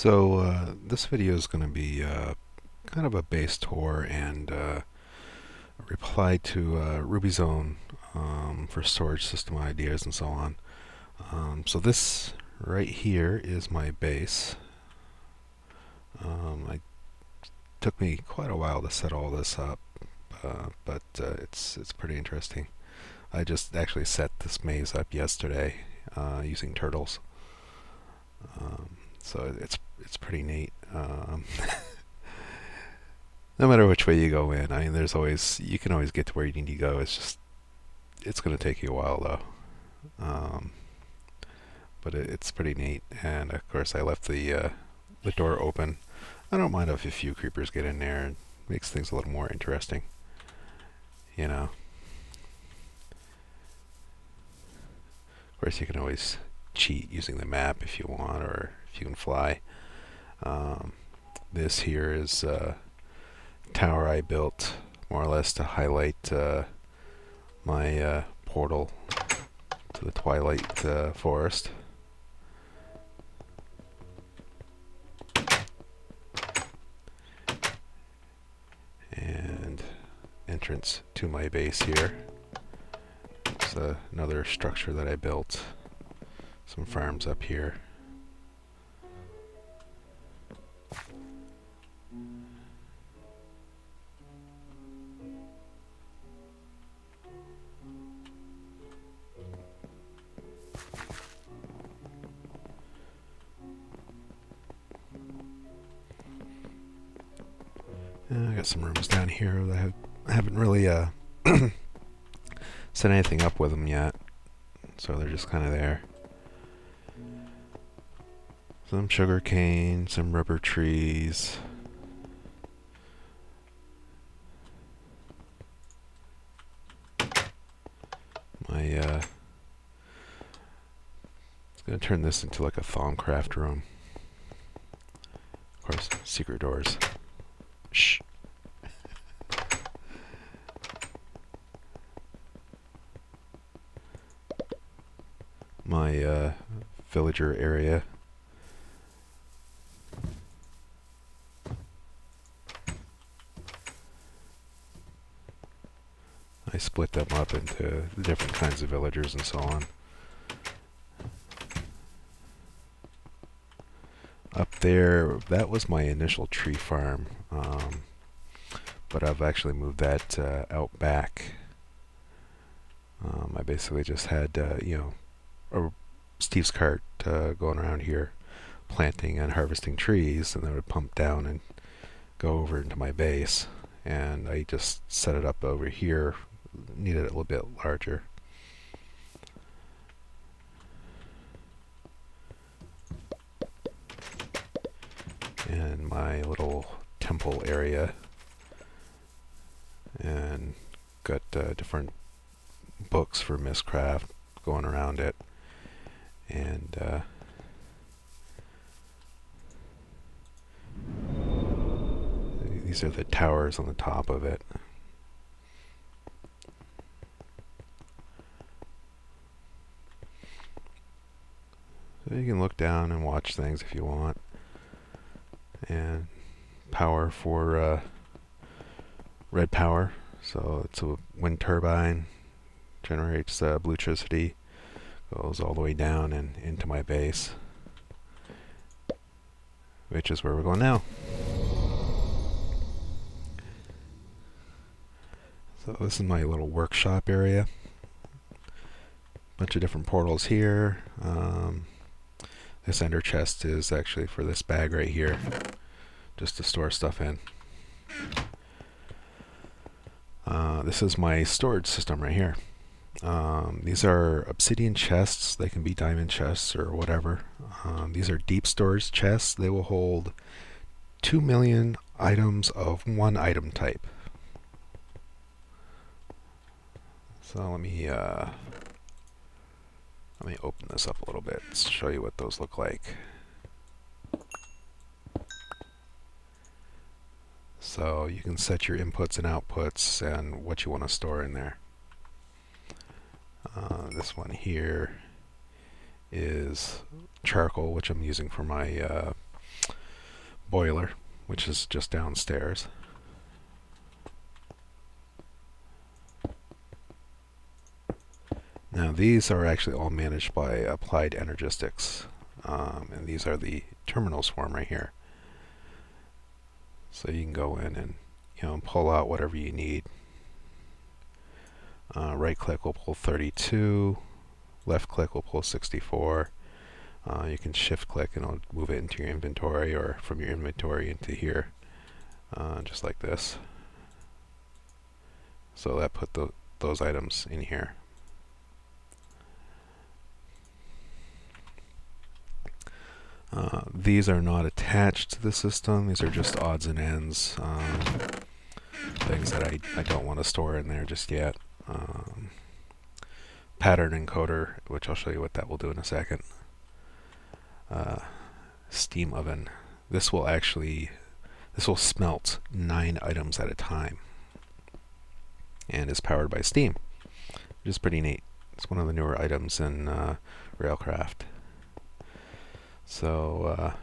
This video is going to be kind of a base tour and a reply to Rubyzone for storage system ideas and so on. This right here is my base. It took me quite a while to set all this up, but it's pretty interesting. I just actually set this maze up yesterday using turtles. It's pretty neat. No matter which way you go in, I mean, you can always get to where you need to go. It's going to take you a while though. But it's pretty neat. And of course, I left the door open. I don't mind if a few creepers get in there. It makes things a little more interesting, you know. Of course, you can always cheat using the map if you want, or if you can fly. This here is tower I built more or less to highlight my portal to the Twilight Forest. And entrance to my base here. It's another structure that I built. Some farms up here. I got some rooms down here that I haven't really set anything up with them yet, so they're just kind of there. Some sugar cane, some rubber trees. Gonna turn this into like a Thaumcraft room. Of course, secret doors. Shh. My villager area. I split them up into different kinds of villagers and so on. Up there, that was my initial tree farm, but I've actually moved that out back. I basically just had, Steve's cart going around here planting and harvesting trees, and then it would pump down and go over into my base. And I just set it up over here, needed it a little bit larger. And my little temple area, and got different books for Mistcraft going around it, and these are the towers on the top of it. So you can look down and watch things if you want. And power for red power, so it's a wind turbine, generates electricity, goes all the way down and into my base, which is where we're going now. So this is my little workshop area. Bunch of different portals here. This ender chest is actually for this bag right here, just to store stuff in. This is my storage system right here. These are obsidian chests. They can be diamond chests or whatever. These are deep storage chests. They will hold 2 million items of one item type. So let me open this up a little bit to show you what those look like. So you can set your inputs and outputs and what you want to store in there. This one here is charcoal, which I'm using for my boiler, which is just downstairs. Now these are actually all managed by Applied Energistics, and these are the terminals for them right here. So you can go in and pull out whatever you need. Right click will pull 32, left click will pull 64. You can shift click and it'll move it into your inventory, or from your inventory into here, just like this. So that put those items in here. These are not attached to the system. These are just odds and ends, things that I don't want to store in there just yet. Pattern encoder, which I'll show you what that will do in a second. Steam oven. This will smelt 9 items at a time, and is powered by steam, which is pretty neat. It's one of the newer items in Railcraft. So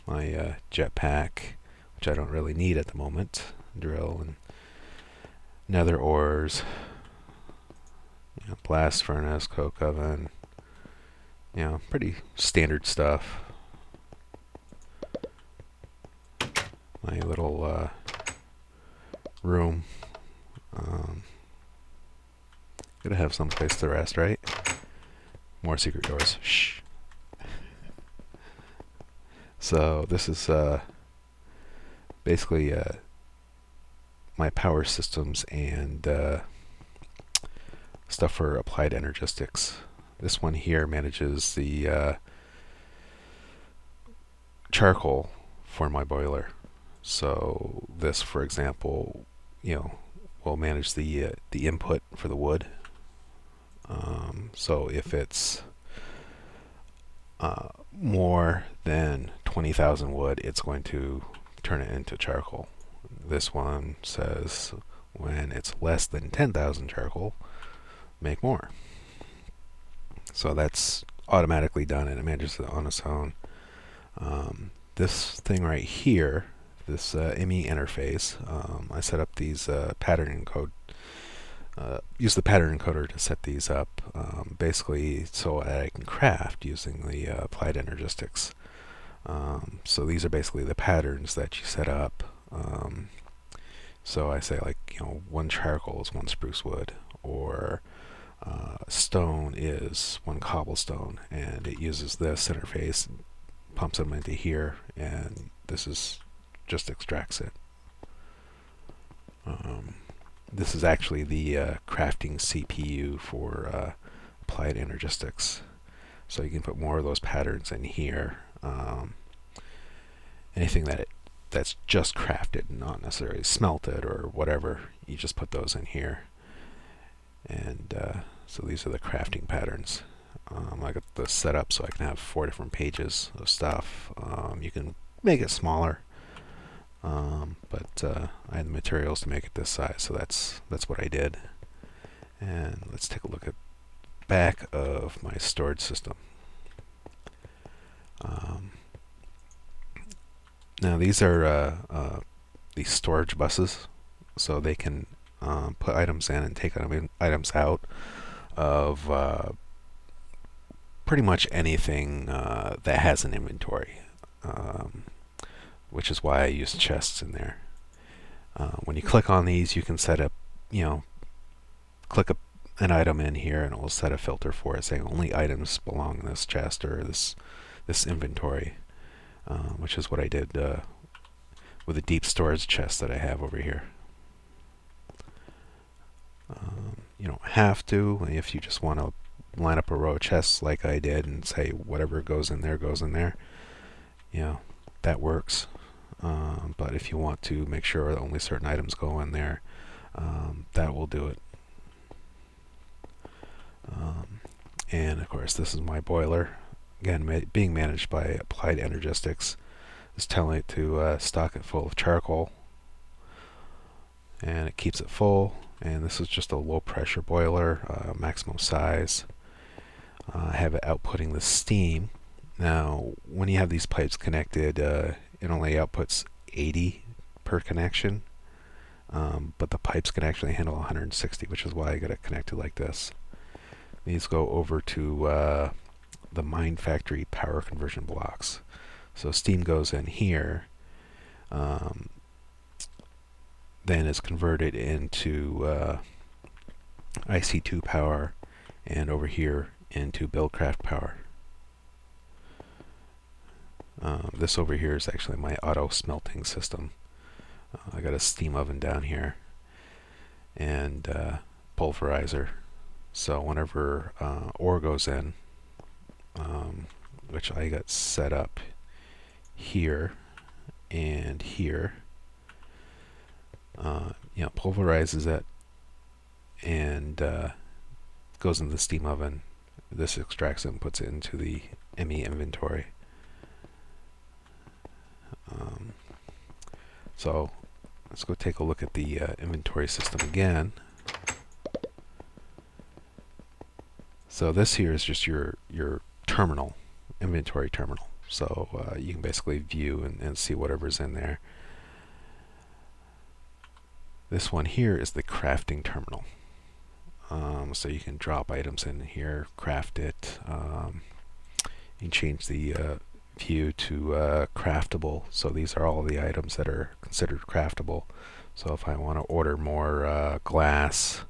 my jetpack, which I don't really need at the moment, drill and nether ores, blast furnace, coke oven, pretty standard stuff. My little room. Gotta have some place to rest, right? More secret doors. Shh. So this is basically my power systems and stuff for Applied Energistics. This one here manages the charcoal for my boiler. So this, for example, will manage the input for the wood. So if it's more than 20,000 wood, it's going to turn it into charcoal. This one says when it's less than 10,000 charcoal, make more. So that's automatically done, and it manages it on its own. This thing right here, this ME interface, I set up these pattern encode. Use the pattern encoder to set these up, basically so that I can craft using the Applied Energistics. So these are basically the patterns that you set up. So I say, like, one charcoal is one spruce wood, or stone is one cobblestone, and it uses this interface and pumps them into here, and this is just extracts it. This is actually the crafting CPU for Applied Energistics. So you can put more of those patterns in here. Anything that's just crafted, not necessarily smelted or whatever, you just put those in here. And so these are the crafting patterns. I got this set up so I can have 4 different pages of stuff. You can make it smaller. But I had the materials to make it this size, so that's what I did. And let's take a look at the back of my storage system. Now these are these storage buses, so they can put items in and take items out of pretty much anything that has an inventory. Which is why I use chests in there. When you click on these, you can set up, click an item in here, and it will set a filter for it, saying only items belong in this chest or this inventory, which is what I did with a deep storage chest that I have over here. You don't have to. If you just want to line up a row of chests like I did and say whatever goes in there, that works. But if you want to make sure that only certain items go in there, that will do it. And of course, this is my boiler. Again, being managed by Applied Energistics. It's telling it to stock it full of charcoal, and it keeps it full. And this is just a low pressure boiler, maximum size. I have it outputting the steam. Now, when you have these pipes connected, it only outputs 80 per connection, but the pipes can actually handle 160, which is why I got it connected like this. These go over to the Mind Factory power conversion blocks. So steam goes in here, then is converted into IC2 power, and over here into Buildcraft power. This over here is actually my auto smelting system. I got a steam oven down here and pulverizer. So whenever ore goes in, which I got set up here and here, pulverizes it and goes into the steam oven. This extracts it and puts it into the ME inventory. So let's go take a look at the inventory system again. So this here is just your terminal, inventory terminal. So you can basically view and see whatever's in there. This one here is the crafting terminal. So you can drop items in here, craft it. You can change the view to craftable. So these are all the items that are considered craftable. So if I want to order more glass,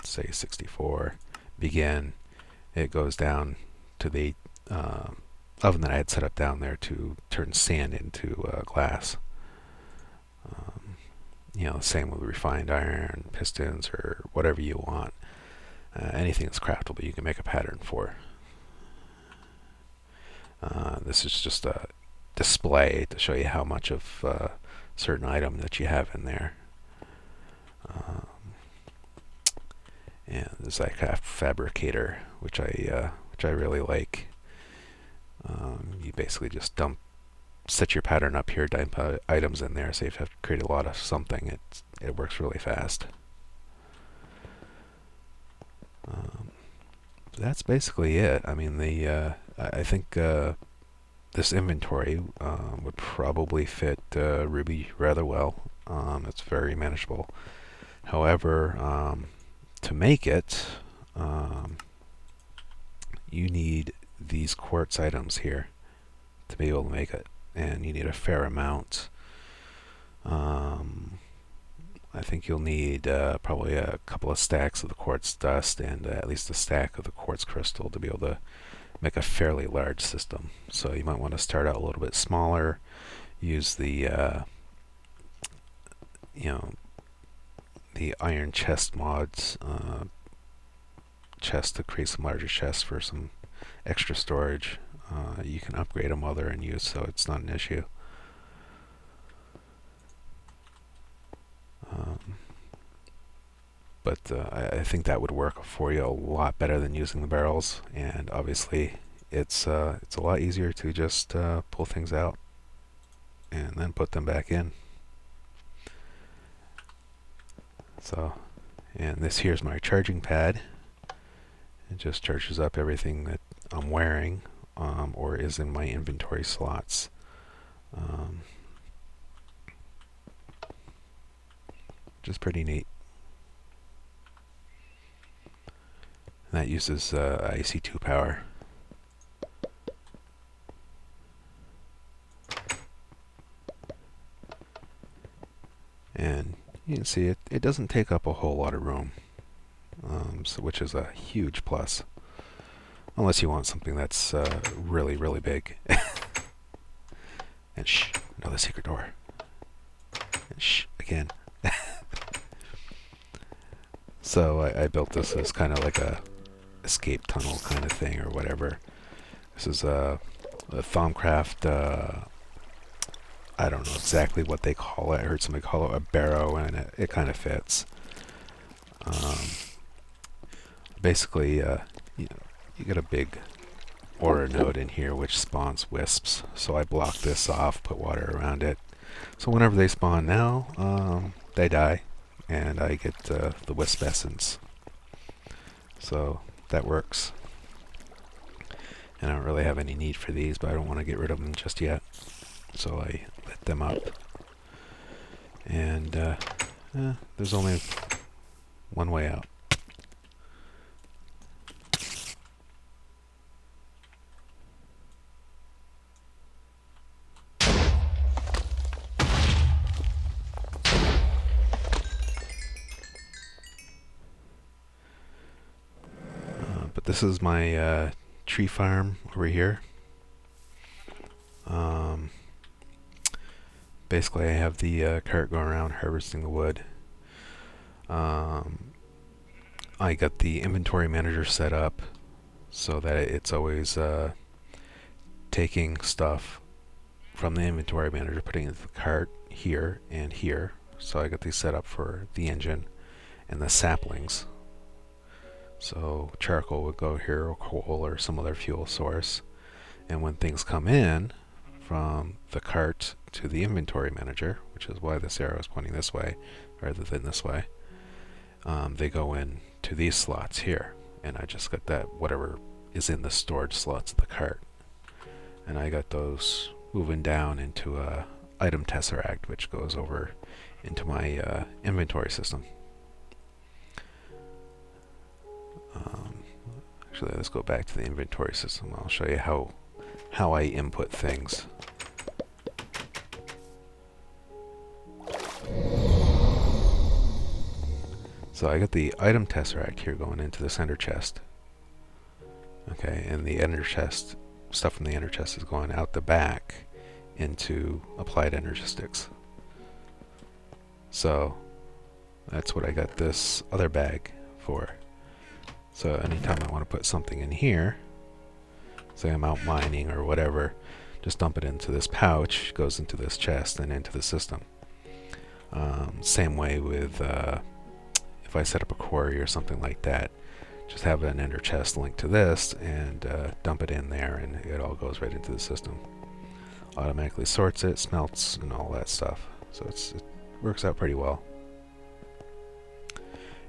say 64, begin, it goes down to the oven that I had set up down there to turn sand into glass. Same with refined iron, pistons, or whatever you want. Anything that's craftable, you can make a pattern for. This is just a display to show you how much of a certain item that you have in there. And the Zycraft Fabricator, which I really like. You basically just set your pattern up here, dump items in there, so you have to create a lot of something. It works really fast. That's basically it. I mean, I think this inventory would probably fit Ruby rather well. It's very manageable. However, to make it, you need these quartz items here to be able to make it, and you need a fair amount. I think you'll need probably a couple of stacks of the quartz dust and at least a stack of the quartz crystal to be able to make a fairly large system. So you might want to start out a little bit smaller, use the the iron chest mods chest to create some larger chests for some extra storage. You can upgrade them while they're in use, so it's not an issue. But I think that would work for you a lot better than using the barrels, and obviously it's a lot easier to just pull things out and then put them back in. So, and this here's my charging pad. It just charges up everything that I'm wearing or is in my inventory slots. Which is pretty neat. And that uses IC2 power. And you can see it doesn't take up a whole lot of room, which is a huge plus. Unless you want something that's really, really big. And shh, another secret door. And shh, again. So I built this as kind of like a escape tunnel kind of thing or whatever. This is a Thaumcraft, I don't know exactly what they call it. I heard somebody call it a barrow, and it kind of fits. Basically, you get a big ore node in here which spawns wisps. So I block this off, put water around it. So whenever they spawn now, they die, and I get the wisp essence. So that works. And I don't really have any need for these, but I don't want to get rid of them just yet. So I lit them up. And there's only one way out. But this is my tree farm over here. Basically, I have the cart going around harvesting the wood. I got the inventory manager set up so that it's always taking stuff from the inventory manager, putting it into the cart here and here. So I got these set up for the engine and the saplings. So charcoal would go here, or coal, or some other fuel source. And when things come in from the cart to the inventory manager, which is why this arrow is pointing this way rather than this way, they go in to these slots here. And I just got that whatever is in the storage slots of the cart. And I got those moving down into a item tesseract, which goes over into my inventory system. Actually, let's go back to the inventory system. I'll show you how I input things. So I got the item tesseract here going into the center chest. Okay, and the ender chest, stuff from the ender chest is going out the back into applied energistics. So that's what I got this other bag for. So anytime I want to put something in here, say I'm out mining or whatever, just dump it into this pouch, goes into this chest and into the system. Same way with if I set up a quarry or something like that, just have an ender chest linked to this and dump it in there, and it all goes right into the system. Automatically sorts it, smelts, and all that stuff. So it works out pretty well.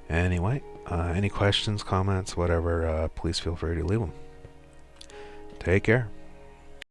Anyway, any questions, comments, whatever, please feel free to leave them. Take care.